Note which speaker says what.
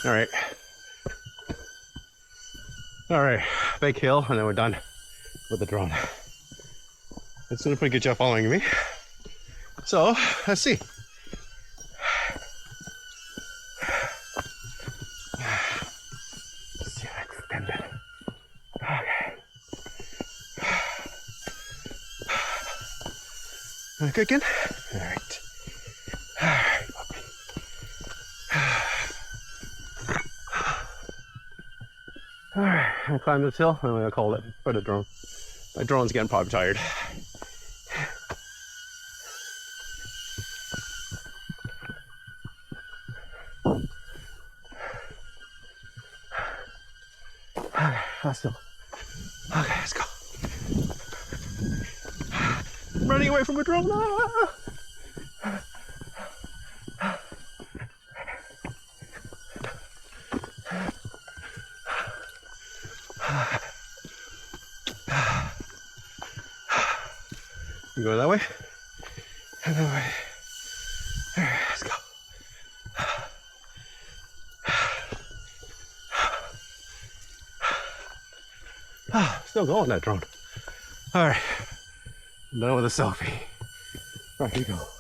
Speaker 1: All right. All right, big hill, and then we're done with the drone. It's doing a pretty good job following me. So, let's see. Let's see how extended. Okay. Good again? All right. All right, puppy. All right, I'm gonna climb this hill and I'm gonna call it for the drone. My drone's getting probably tired. Okay, let's go. Okay, let's go. I'm running away from a drone. Ah! You go that way? And that way. All right, let's go. Still going, that drone. All right, I'm done with the selfie. Right, here you go.